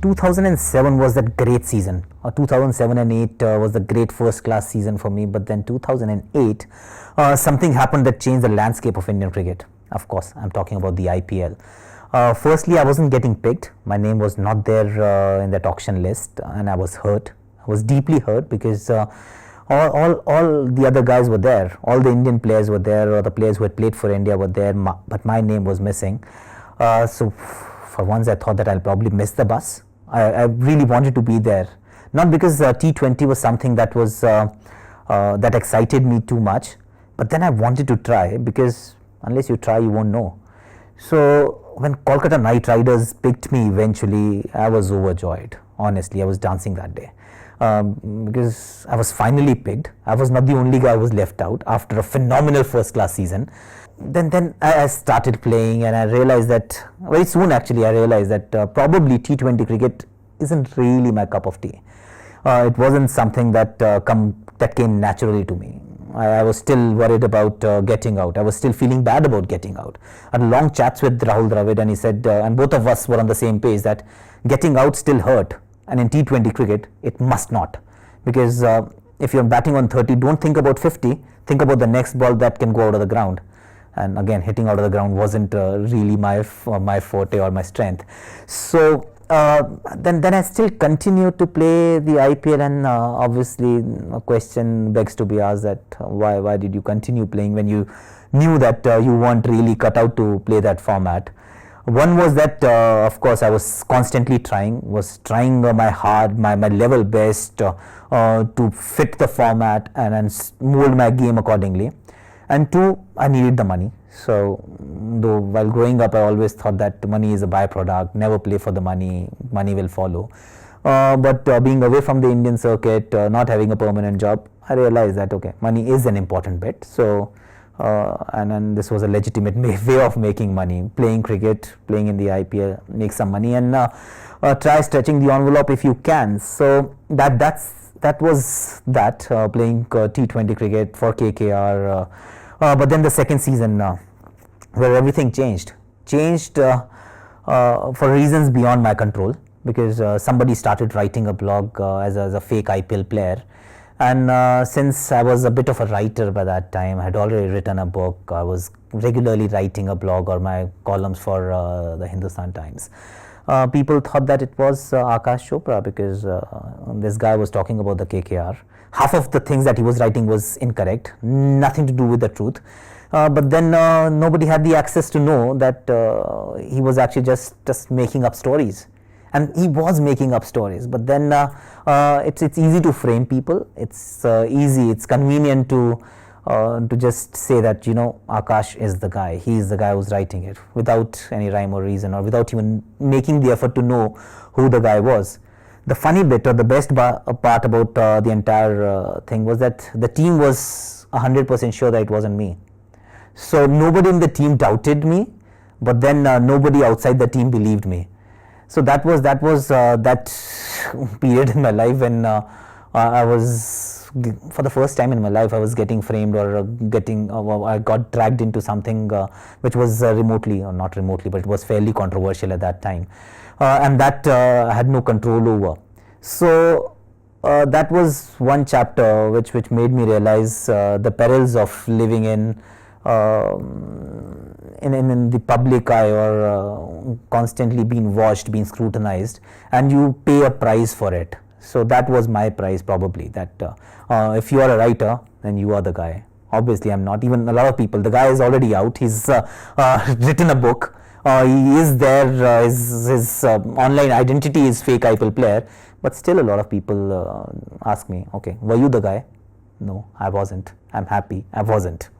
2007 was that great season. 2007 and 8 was the great first class season for me, but then 2008 something happened that changed the landscape of Indian cricket. Of course, I'm talking about the IPL. Firstly, I wasn't getting picked. My name was not there in that auction list, and I was hurt. I was deeply hurt because all the other guys were there. All the Indian players were there, or the players who had played for India were there, but my name was missing. So for once I thought that I'll probably miss the bus. I really wanted to be there, not because T20 was something that was that excited me too much, but then I wanted to try, because unless you try you won't know. So when Kolkata Knight Riders picked me eventually, I was overjoyed. Honestly, I was dancing that day. Because I was finally picked. I was not the only guy who was left out after a phenomenal first class season. Then I started playing, and I realized that very soon actually I realized that probably T20 cricket isn't really my cup of tea. It wasn't something that came naturally to me. I was still worried about getting out. I was still feeling bad about getting out. I had long chats with Rahul Dravid, and he said, and both of us were on the same page, that getting out still hurt. And in T20 cricket, it must not. Because if you're batting on 30, don't think about 50. Think about the next ball that can go out of the ground. And again, hitting out of the ground wasn't really my forte or my strength. So then I still continued to play the IPL, and obviously a question begs to be asked, that why did you continue playing when you knew that you weren't really cut out to play that format? One was that of course I was constantly trying my hard, my level best to fit the format and mold my game accordingly. And two, I needed the money. So though while growing up I always thought that money is a byproduct, never play for the money, money will follow. But being away from the Indian circuit, not having a permanent job, I realized that okay, money is an important bit. So and then this was a legitimate way of making money. Playing cricket, playing in the IPL, make some money, and try stretching the envelope if you can. So that was playing T20 cricket for KKR. But then the second season, where everything changed for reasons beyond my control, because somebody started writing a blog as a fake IPL player. And since I was a bit of a writer by that time, I had already written a book, I was regularly writing a blog or my columns for the Hindustan Times. People thought that it was Aakash Chopra, because this guy was talking about the KKR. Half of the things that he was writing was incorrect, nothing to do with the truth. But then nobody had the access to know that he was actually just making up stories. And he was making up stories, but then it's easy to frame people. It's easy, it's convenient to just say that, you know, Aakash is the guy. He's the guy who's writing it, without any rhyme or reason, or without even making the effort to know who the guy was. The funny bit, or the best part about the entire thing, was that the team was 100% sure that it wasn't me. So nobody in the team doubted me, but then nobody outside the team believed me. So that was that period in my life when I was, for the first time in my life, I was getting framed, or I got dragged into something which was remotely, or not remotely, but it was fairly controversial at that time, and that I had no control over. So that was one chapter which made me realize the perils of living in the public eye, or constantly being watched, being scrutinized, and you pay a price for it. So that was my price, probably, that if you are a writer, then you are the guy. Obviously I'm not. Even a lot of people, the guy is already out, he's written a book, he is there, his online identity is Fake IPL Player, but still a lot of people ask me, okay, were you the guy? No, I wasn't. I'm happy I wasn't.